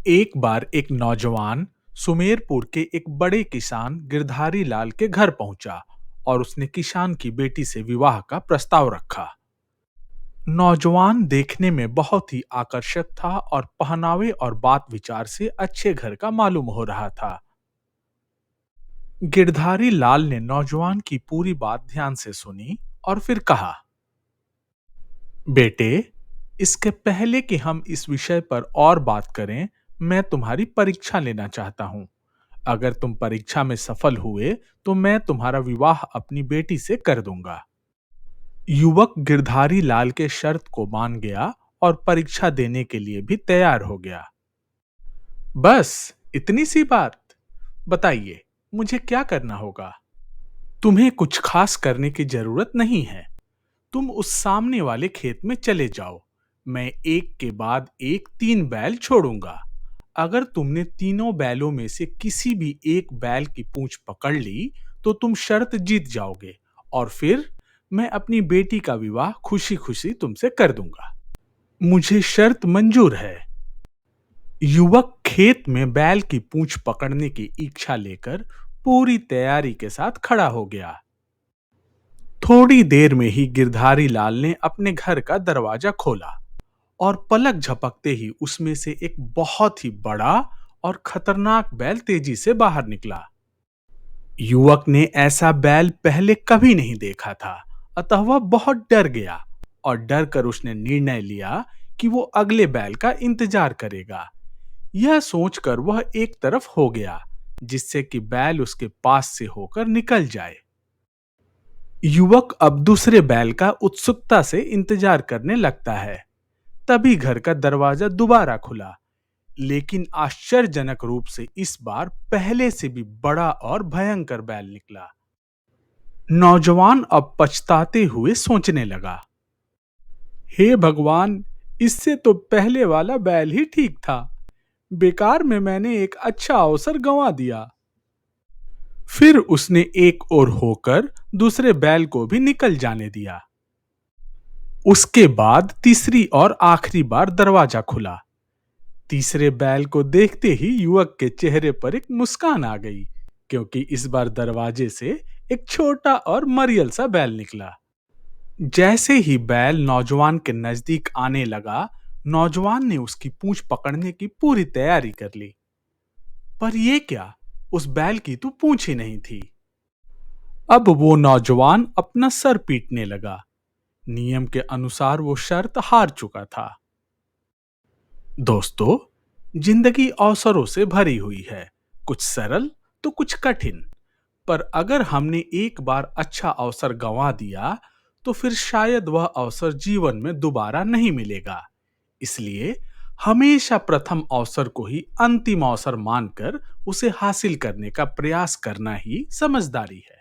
एक बार एक नौजवान सुमेरपुर के एक बड़े किसान गिरधारी लाल के घर पहुंचा और उसने किसान की बेटी से विवाह का प्रस्ताव रखा। नौजवान देखने में बहुत ही आकर्षक था और पहनावे और बात विचार से अच्छे घर का मालूम हो रहा था। गिरधारी लाल ने नौजवान की पूरी बात ध्यान से सुनी और फिर कहा, बेटे, इसके पहले कि हम इस विषय पर और बात करें, मैं तुम्हारी परीक्षा लेना चाहता हूं। अगर तुम परीक्षा में सफल हुए तो मैं तुम्हारा विवाह अपनी बेटी से कर दूंगा। युवक गिरधारी लाल के शर्त को मान गया और परीक्षा देने के लिए भी तैयार हो गया। बस इतनी सी बात? बताइए, मुझे क्या करना होगा? तुम्हें कुछ खास करने की जरूरत नहीं है। तुम उस सामने वाले खेत में चले जाओ। मैं एक के बाद एक 3 बैल छोड़ूंगा। अगर तुमने तीनों बैलों में से किसी भी एक बैल की पूंछ पकड़ ली तो तुम शर्त जीत जाओगे और फिर मैं अपनी बेटी का विवाह खुशी खुशी तुमसे कर दूंगा। मुझे शर्त मंजूर है। युवक खेत में बैल की पूंछ पकड़ने की इच्छा लेकर पूरी तैयारी के साथ खड़ा हो गया। थोड़ी देर में ही गिरधारी लाल ने अपने घर का दरवाजा खोला और पलक झपकते ही उसमें से एक बहुत ही बड़ा और खतरनाक बैल तेजी से बाहर निकला। युवक ने ऐसा बैल पहले कभी नहीं देखा था, अतः वह बहुत डर गया और डर कर उसने निर्णय लिया कि वो अगले बैल का इंतजार करेगा। यह सोचकर वह एक तरफ हो गया, जिससे कि बैल उसके पास से होकर निकल जाए। युवक अब दूसरे बैल का उत्सुकता से इंतजार करने लगता है। तभी घर का दरवाजा दोबारा खुला, लेकिन आश्चर्यजनक रूप से इस बार पहले से भी बड़ा और भयंकर बैल निकला। नौजवान अब पछताते हुए सोचने लगा, हे भगवान, इससे तो पहले वाला बैल ही ठीक था। बेकार में मैंने एक अच्छा अवसर गंवा दिया। फिर उसने एक ओर होकर दूसरे बैल को भी निकल जाने दिया। उसके बाद तीसरी और आखिरी बार दरवाजा खुला। तीसरे बैल को देखते ही युवक के चेहरे पर एक मुस्कान आ गई, क्योंकि इस बार दरवाजे से एक छोटा और मरियल सा बैल निकला। जैसे ही बैल नौजवान के नजदीक आने लगा, नौजवान ने उसकी पूंछ पकड़ने की पूरी तैयारी कर ली। पर यह क्या, उस बैल की तो पूंछ ही नहीं थी। अब वो नौजवान अपना सर पीटने लगा। नियम के अनुसार वो शर्त हार चुका था। दोस्तों, जिंदगी अवसरों से भरी हुई है, कुछ सरल तो कुछ कठिन। पर अगर हमने एक बार अच्छा अवसर गंवा दिया तो फिर शायद वह अवसर जीवन में दोबारा नहीं मिलेगा। इसलिए हमेशा प्रथम अवसर को ही अंतिम अवसर मानकर उसे हासिल करने का प्रयास करना ही समझदारी है।